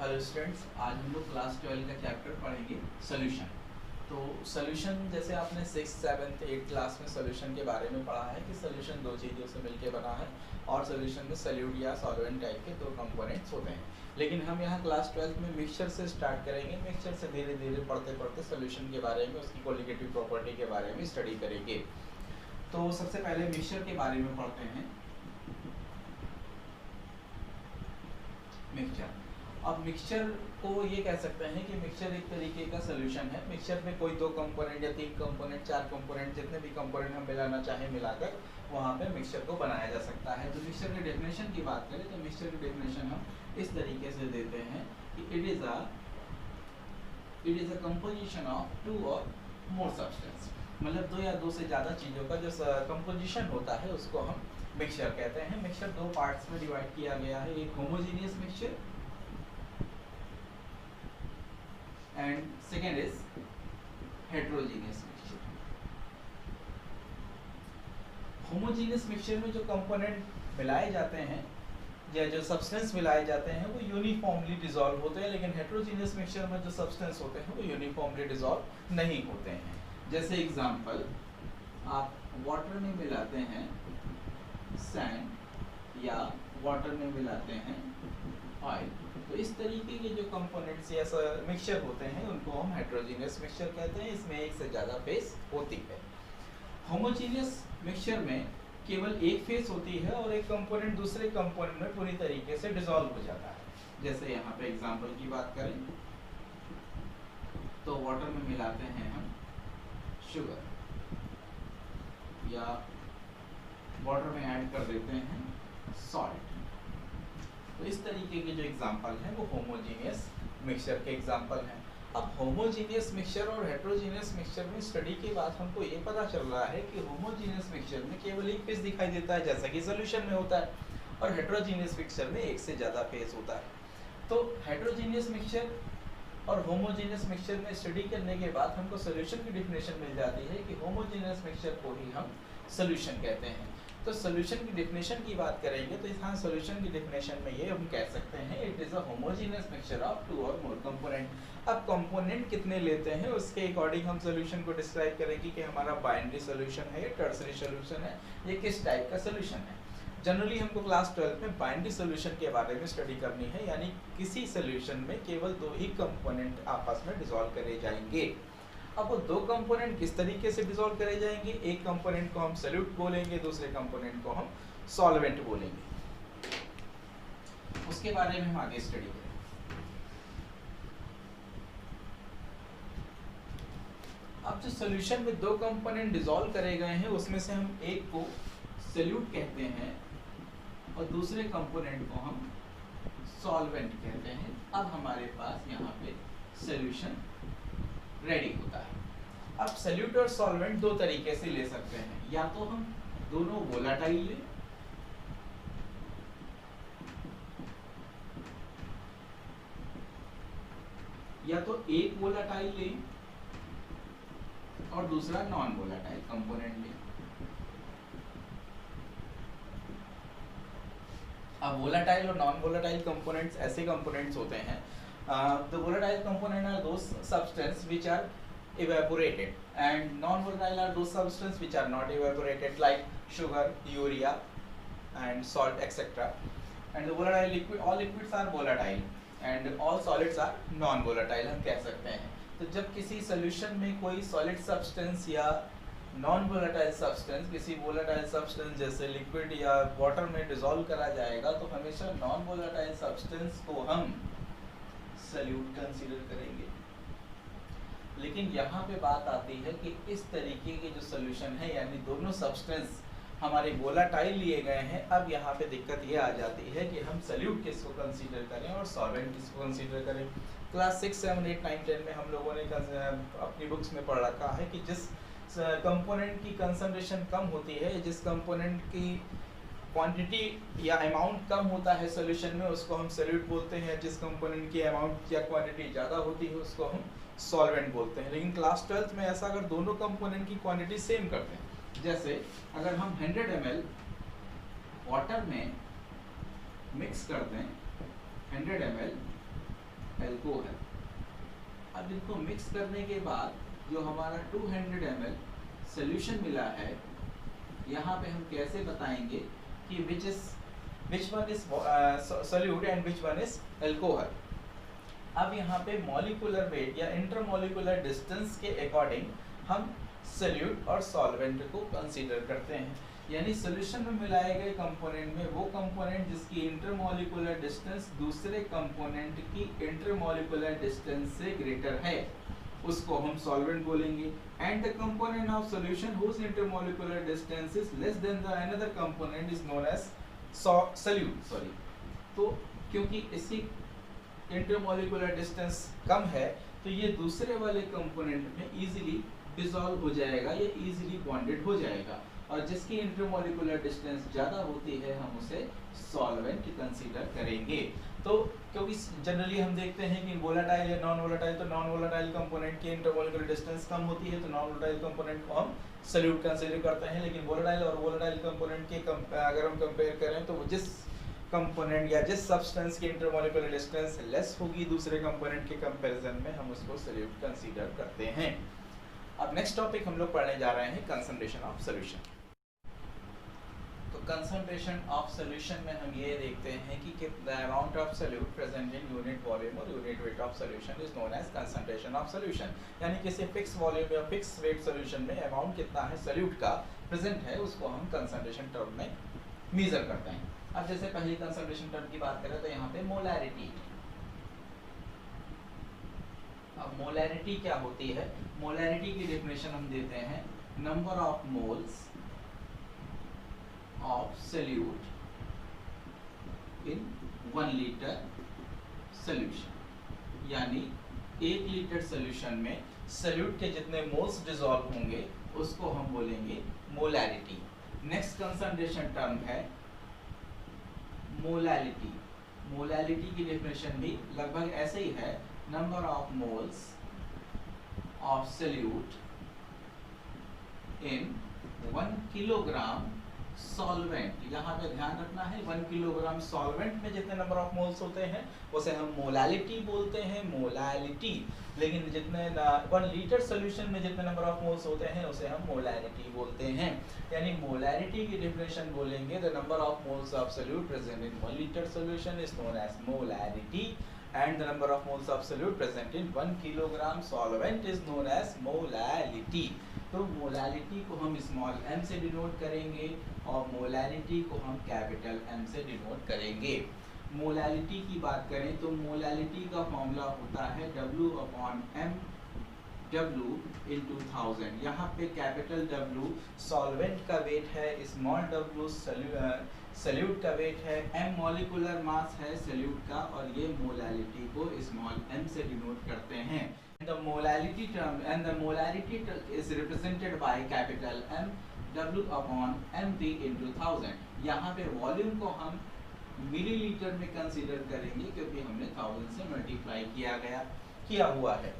Hello students, आज हम लोग क्लास 12 का चैप्टर पढ़ेंगे सोल्यूशन। तो सोल्यूशन जैसे आपने 6th 7th 8th क्लास में सोल्यूशन के बारे में पढ़ा है कि सोल्यूशन दो चीज़ों से मिलकर बना है और सोल्यूशन में सोल्यूट या सॉल्वेंट टाइप के दो कंपोनेंट्स होते हैं। लेकिन हम यहाँ क्लास 12 में मिक्सचर से स्टार्ट करेंगे। मिक्सचर से धीरे धीरे पढ़ते पढ़ते सोल्यूशन के बारे में, उसकी कोलिगेटिव प्रॉपर्टी के बारे में स्टडी करेंगे। तो सबसे पहले मिक्सचर के बारे में पढ़ते हैं। मिक्सचर, अब मिक्सचर को ये कह सकते हैं कि मिक्सचर एक तरीके का सोल्यूशन है। मिक्सचर में कोई दो कंपोनेंट या तीन कंपोनेंट, चार कंपोनेंट, जितने भी कंपोनेंट हम मिलाना चाहें मिलाकर वहाँ पे मिक्सचर को बनाया जा सकता है। तो मिक्सचर की डेफिनेशन की बात करें तो मिक्सचर की डेफिनेशन हम इस तरीके से देते हैं कि it is a composition of two or more substance. मतलब दो या दो से ज़्यादा चीज़ों का जो कंपोजिशन होता है उसको हम मिक्सचर कहते हैं। मिक्सचर दो पार्ट्स में डिवाइड किया गया है, एक homogeneous mixture and second is heterogeneous mixture. Homogeneous mixture में जो कंपोनेंट मिलाए जाते हैं या जो सब्सटेंस मिलाए जाते हैं वो यूनिफॉर्मली डिसॉल्व होते हैं, लेकिन हेट्रोजीनियस मिक्सचर में जो सब्सटेंस होते हैं वो यूनिफॉर्मली डिसॉल्व नहीं होते हैं। जैसे एग्जांपल, आप वाटर में मिलाते हैं सैंड या वाटर में मिलाते हैं ऑयल, तो इस तरीके के जो कंपोनेंट्स या मिक्सचर होते हैं उनको हम हेट्रोजीनियस मिक्सचर कहते हैं। इसमें एक से ज़्यादा फेस होती है। होमोजीनियस मिक्सचर में केवल एक फेस होती है और एक कंपोनेंट दूसरे कंपोनेंट में पूरी तरीके से डिसॉल्व हो जाता है। जैसे यहाँ पे एग्जांपल की बात करें तो वाटर में मिलाते हैं हम शुगर या वाटर में ऐड कर देते हैं सॉल्ट। तो इस तरीके के जो एग्जांपल हैं वो होमोजीनियस मिक्सचर के एग्जांपल हैं। अब होमोजीनियस मिक्सचर और हेट्रोजीनियस मिक्सचर में स्टडी के बाद हमको ये पता चल रहा है कि होमोजीनियस मिक्सचर में केवल एक फेस दिखाई देता है जैसा कि सॉल्यूशन में होता है, और हेट्रोजीनियस मिक्सचर में एक से ज़्यादा फेस होता है। तो हेट्रोजीनियस मिक्सचर और होमोजीनियस मिक्सचर में स्टडी करने के बाद हमको सॉल्यूशन की डेफिनेशन मिल जाती है कि होमोजीनियस मिक्सचर को ही हम सॉल्यूशन कहते हैं। तो सॉल्यूशन की डेफिनेशन की बात करेंगे तो यहाँ सॉल्यूशन की डेफिनेशन में ये हम कह सकते हैं it is a homogeneous mixture of two or more component. अब कंपोनेंट कितने लेते हैं उसके अकॉर्डिंग हम सॉल्यूशन को डिस्क्राइब करेंगे कि हमारा बाइनरी सॉल्यूशन है या टर्सरी सॉल्यूशन है, ये किस टाइप का सॉल्यूशन है। जनरली हमको क्लास 12 में बाइनरी सॉल्यूशन के बारे में स्टडी करनी है, यानी किसी सॉल्यूशन में केवल दो ही कंपोनेंट आपस में डिसॉल्व करे जाएंगे। अब वो दो कंपोनेंट किस तरीके से डिसॉल्व करे जाएंगे, एक कंपोनेंट को हम सॉल्यूट बोलेंगे, दूसरे कंपोनेंट को हम सॉल्वेंट बोलेंगे। उसके बारे में हम आगे स्टडी करेंगे। अब जो सॉल्यूशन में दो कंपोनेंट डिसॉल्व करे गए हैं उसमें से हम एक को सॉल्यूट कहते हैं और दूसरे कंपोनेंट को हम सॉल्वेंट कहते हैं। अब हमारे पास यहाँ पे सॉल्यूशन रेडी होता है। अब सॉल्यूट और सॉल्वेंट दो तरीके से ले सकते हैं, या तो हम दोनों वोलाटाइल लें या तो एक वोलाटाइल लें और दूसरा नॉन वोलाटाइल कंपोनेंट लें। अब वोलाटाइल और नॉन वोलाटाइल कंपोनेंट्स ऐसे कंपोनेंट्स होते हैं, the volatile component are those substances which are evaporated and non-volatile are those substances which are not evaporated, like sugar, urea and salt, etc. And the volatile liquid, all liquids are volatile and all solids are non-volatile हम कह सकते हैं। तो जब किसी solution में कोई solid substance या नॉन वोलेटाइल सब्सटेंस किसी वोलेटाइल सब्सटेंस जैसे लिक्विड या वाटर में डिसॉल्व करा जाएगा तो हमेशा नॉन वोलेटाइल सब्सटेंस को हम सॉल्यूट कंसीडर करेंगे। लेकिन यहाँ पे बात आती है कि इस तरीके के जो सॉल्यूशन है यानी दोनों सब्सटेंस हमारे वोलाटाइल लिए गए हैं, अब यहाँ पे दिक्कत ये आ जाती है कि हम सॉल्यूट किसको कंसीडर करें और सॉल्वेंट किसको कंसीडर करें। क्लास 6, 7, 8, 9, 10 में हम लोगों ने अपनी बुक्स में पढ़ रखा है कि जिस कंपोनेंट की कंसंट्रेशन कम होती है, जिस कंपोनेंट की क्वांटिटी या अमाउंट कम होता है सॉल्यूशन में उसको हम सॉल्यूट बोलते हैं, जिस कंपोनेंट की अमाउंट या क्वांटिटी ज़्यादा होती है उसको हम सॉल्वेंट बोलते हैं। लेकिन क्लास 12 में ऐसा अगर दोनों कंपोनेंट की क्वांटिटी सेम करते हैं, जैसे अगर हम 100 ml वाटर में मिक्स कर दें 100 ml एल्कोहल। अब इनको मिक्स करने के बाद जो हमारा 200 ml सोल्यूशन मिला है, यहाँ पे हम कैसे बताएंगे कि which one is solute and which one is alcohol. अब यहाँ पे मॉलिक्यूलर वेट या इंटरमॉलिक्यूलर डिस्टेंस के अकॉर्डिंग हम सोल्यूट और सॉल्वेंट को कंसीडर करते हैं। यानी सॉल्यूशन में मिलाए गए कंपोनेंट में वो कंपोनेंट जिसकी इंटरमॉलिक्यूलर डिस्टेंस दूसरे कंपोनेंट की इंटरमॉलिक्यूलर डिस्टेंस से ग्रेटर है, उसको हम सॉल्वेंट बोलेंगे। And the component of solution whose intermolecular distance is less than the another component is known as solute. तो क्योंकि इसकी इंटरमॉलिक्यूलर डिस्टेंस कम है तो ये दूसरे वाले कंपोनेंट में इजीली डिसॉल्व हो जाएगा या इजीली बॉन्डेड हो जाएगा, और जिसकी इंटरमॉलिक्यूलर डिस्टेंस ज़्यादा होती है हम उसे सॉल्वेंट कंसीडर करेंगे। तो क्योंकि जनरली हम देखते हैं कि वोलेटाइल या नॉन वोलेटाइल, तो नॉन वोलेटाइल कंपोनेंट की इंटरमॉलिक्यूलर डिस्टेंस कम होती है तो नॉन वोलेटाइल कंपोनेंट को हम सोल्यूट कंसीडर करते हैं। लेकिन वोलेटाइल और वोलेटाइल कंपोनेंट के अगर हम कंपेयर करें तो जिस कंपोनेंट या जिस सब्सटेंस की इंटरमॉलिक्यूलर डिस्टेंस लेस होगी दूसरे कंपोनेंट के कंपैरिजन में, हम उसको सोल्यूट कंसीडर करते हैं। अब नेक्स्ट टॉपिक हम लोग पढ़ने जा रहे हैं कंसंट्रेशन ऑफ सॉल्यूशन। तो कंसंट्रेशन ऑफ सॉल्यूशन में हम ये देखते हैं कि the amount of solute present in unit volume और unit weight of solution is known as concentration of solution. यानी किसी फिक्स वॉल्यूम या फिक्स वेट सॉल्यूशन में अमाउंट कितना है सोल्यूट का प्रेजेंट है, उसको हम कंसंट्रेशन टर्म में मेजर करते हैं। अब जैसे पहली कंसंट्रेशन टर्म की बात करें तो यहाँ पे मोलैरिटी। अब मोलैरिटी क्या होती है? मोलैरिटी की डेफिनेशन हम देते हैं number of moles of solute in 1 litre solution. यानी 1 लीटर सोल्यूशन में सोल्यूट के जितने मोल्स डिसॉल्व होंगे उसको हम बोलेंगे मोलैरिटी। नेक्स्ट कंसंट्रेशन टर्म है मोलैलिटी। मोलैलिटी की डेफिनेशन भी लगभग ऐसे ही है, number of moles of solute in 1 kilogram solvent. यहाँ पे ध्यान रखना है 1 किलोग्राम सॉल्वेंट में जितने नंबर ऑफ मोल्स होते हैं उसे हम मोलैलिटी बोलते हैं, मोलैलिटी। लेकिन जितने 1 लीटर सोल्यूशन में जितने नंबर ऑफ मोल्स होते हैं उसे हम मोलैलिटी बोलते हैं। यानी मोलैलिटी की डेफिनेशन बोलेंगे the number of moles of solute present in 1 litre solution is known as molality and the number of moles of solute present in 1 kilogram solvent is known as molality। तो molality को हम small m से denote करेंगे और molality को हम capital M से denote करेंगे। मोलैलिटी की बात करें तो मोलैलिटी का फॉर्मूला होता है W/M W into 1000। यहाँ पे कैपिटल W सॉल्वेंट का वेट है, स्मॉल w सोल्यूट का वेट है, m मॉलिक्यूलर मास है सोल्यूट का, और ये मोलैलिटी को स्मॉल m से डिनोट करते हैं। The molality term and the molarity is represented by capital M W/MV into 1000। यहाँ पे वॉल्यूम को हम मिलीलीटर में कंसीडर करेंगे क्योंकि हमने 1000 से मल्टीप्लाई किया हुआ है।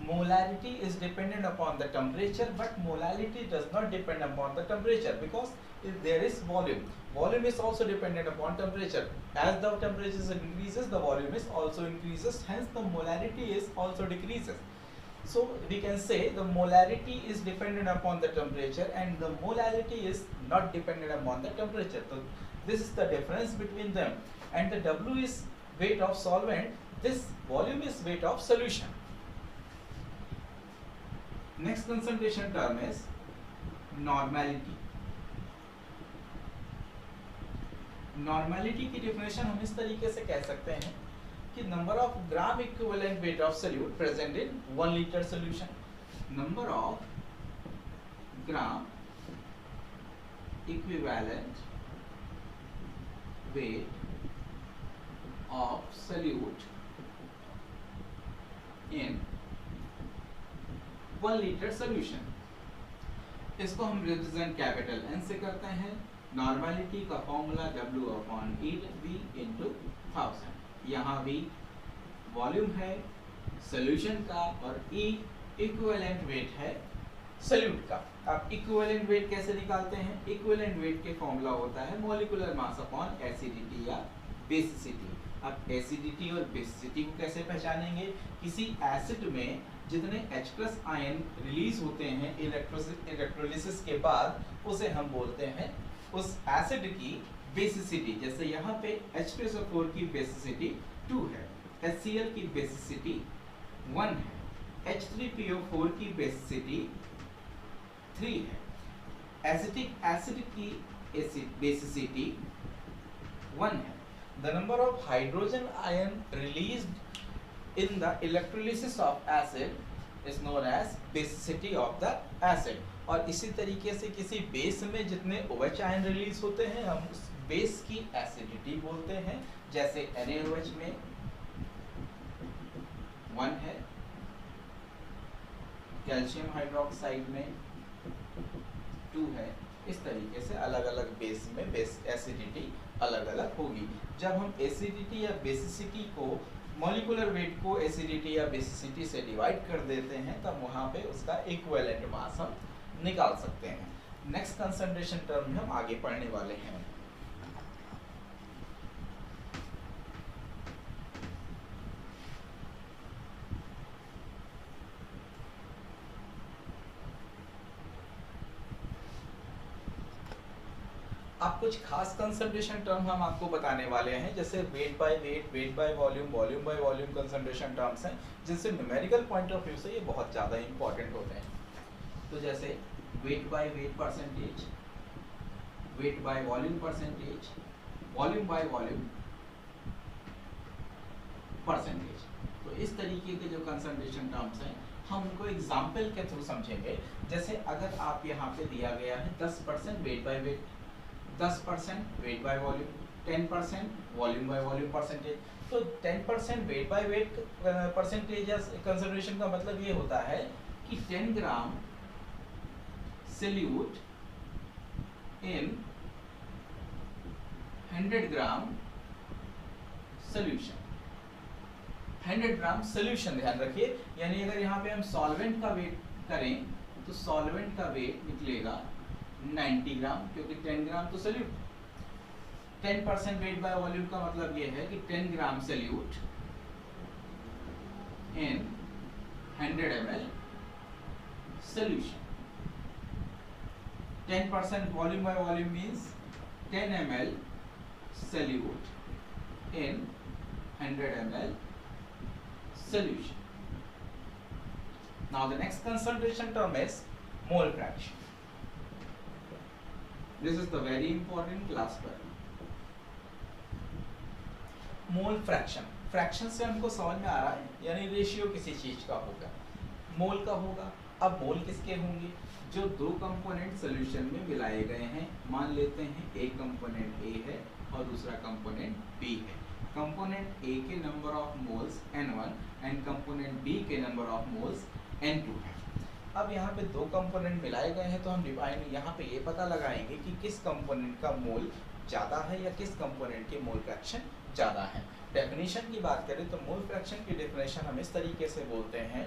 Molarity is dependent upon the temperature, but molality does not depend upon the temperature because if there is volume, volume is also dependent upon temperature. As the temperature increases, the volume is also increases. Hence, the molarity is also decreases. So we can say the molarity is dependent upon the temperature, and the molality is not dependent upon the temperature. So this is the difference between them. And the W is weight of solvent. This volume is weight of solution. Next concentration term is normality. Normality की definition हम इस तरीके से कह सकते हैं कि number of gram equivalent weight of solute present in 1 liter solution. Number of gram equivalent weight of solute in 1 litre solution. इसको हम रिप्रेजेंट कैपिटल N से करते हैं। नॉर्मलिटी का फॉर्मूला W/EV into 1000। यहाँ भी वॉल्यूम है सोल्यूशन का और E इक्विवेलेंट वेट है सोल्यूट का। अब इक्विवेलेंट वेट कैसे निकालते हैं? इक्विवेलेंट वेट के फॉर्मूला होता है मॉलिक्यूलर मास अपॉन एसिडिटी या बेसिसिटी। अब एसिडिटी और बेसिसिटी को कैसे पहचानेंगे? किसी एसिड में जितने H+ आयन रिलीज होते हैं इलेक्ट्रोलिसिस के बाद, उसे हम बोलते हैं उस एसिड की बेसिसिटी। जैसे यहाँ पे H2SO4 की बेसिसिटी 2 है, HCl की बेसिसिटी 1 है, H3PO4 की बेसिसिटी 3 है, एसिटिक एसिड की बेसिसिटी 1 है। The number of hydrogen ion released in the electrolysis of acid is known as basicity of the acid। और इसी तरीके से किसी बेस में जितने OH आयन रिलीज होते हैं हम उस बेस की एसिडिटी बोलते हैं। जैसे NaOH में 1 है, कैल्शियम हाइड्रोक्साइड में 2 है। इस तरीके से अलग अलग बेस में बेस एसिडिटी अलग अलग होगी। जब हम एसिडिटी या बेसिसिटी को, मॉलिक्यूलर वेट को एसिडिटी या बेसिसिटी से डिवाइड कर देते हैं, तब वहाँ पे उसका इक्विवेलेंट मास हम निकाल सकते हैं। नेक्स्ट कंसंट्रेशन टर्म में हम आगे पढ़ने वाले हैं। अब कुछ खास कंसंट्रेशन टर्म हम आपको बताने वाले हैं, जैसे wait by wait, wait by volume, volume by volume concentration terms हैं, जिनसे न्यूमेरिकल पॉइंट ऑफ व्यू से ये बहुत ज़्यादा इंपॉर्टेंट होते हैं। तो जैसे wait by weight percentage, wait by volume percentage, volume by volume percentage. तो इस तरीके के जो कंसंट्रेशन टर्म्स हैं हम उनको एग्जाम्पल के थ्रू समझेंगे। जैसे अगर आप यहाँ पे दिया गया है 10% weight by weight, 10% weight by volume, 10% volume by volume percentage. तो 10% वेट बाय वेट परसेंटेज या कंसंट्रेशन का मतलब ये होता है कि 10 gram solute in 100 gram solution. 100 gram solution ध्यान रखिए, यानी अगर यहाँ पे हम सॉल्वेंट का वेट करें तो सॉल्वेंट का वेट निकलेगा 90 ग्राम, क्योंकि 10 ग्राम तो सोल्यूट। 10% वेट बाय वॉल्यूम का मतलब ये है कि 10 gram solute in 100 ml solution. 10% volume by volume means 10 ml solute in 100 ml solution. Now the next concentration term is mole fraction. This is the very important class term. Mole fraction, fraction से हमको समझ में आ रहा है, यानी ratio किसी चीज का होगा, मोल का होगा। अब मोल किसके होंगे? जो दो कंपोनेंट सोल्यूशन में मिलाए गए हैं। मान लेते हैं एक कंपोनेंट A है और दूसरा कंपोनेंट B है। कंपोनेंट A के number of moles N1 and component B के नंबर ऑफ मोल्स N2 है। अब यहाँ पे दो कंपोनेंट मिलाए गए हैं तो हम डिफाइन यहाँ पे ये पता लगाएंगे कि किस कंपोनेंट का मोल ज़्यादा है या किस कंपोनेंट के मोल फ्रैक्शन ज़्यादा है। डेफिनेशन की बात करें तो मोल फ्रैक्शन की डेफिनेशन हम इस तरीके से बोलते हैं,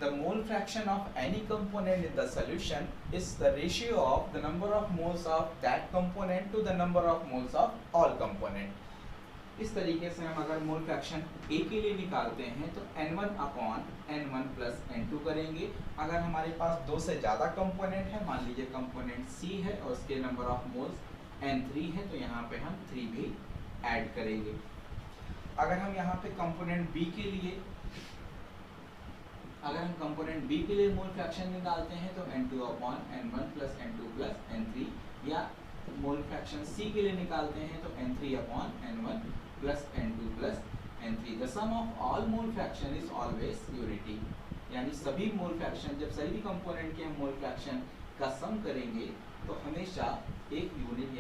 the mole fraction of any component in the solution is the ratio of the number of moles of that component to the number of moles of all component। इस तरीके से हम अगर मोल फ्रैक्शन A के लिए निकालते हैं तो N1/N1 plus N2 करेंगे। अगर हमारे पास दो से ज़्यादा कंपोनेंट है, मान लीजिए कंपोनेंट C है और उसके नंबर ऑफ मोल्स N3 है, तो यहाँ पे हम 3 भी ऐड करेंगे। अगर हम यहाँ पे कंपोनेंट B के लिए मोल फ्रैक्शन निकालते हैं तो N2/N1 plus N2 plus N3, या मोल फ्रैक्शन C के लिए निकालते हैं तो N3/N1 plus N2 plus N3। The sum of all mole fraction is always unity, यानी सभी मोल फ्रैक्शन, जब सभी कंपोनेंट के हम मोल फ्रैक्शन का सम करेंगे तो हमेशा एक यूनिट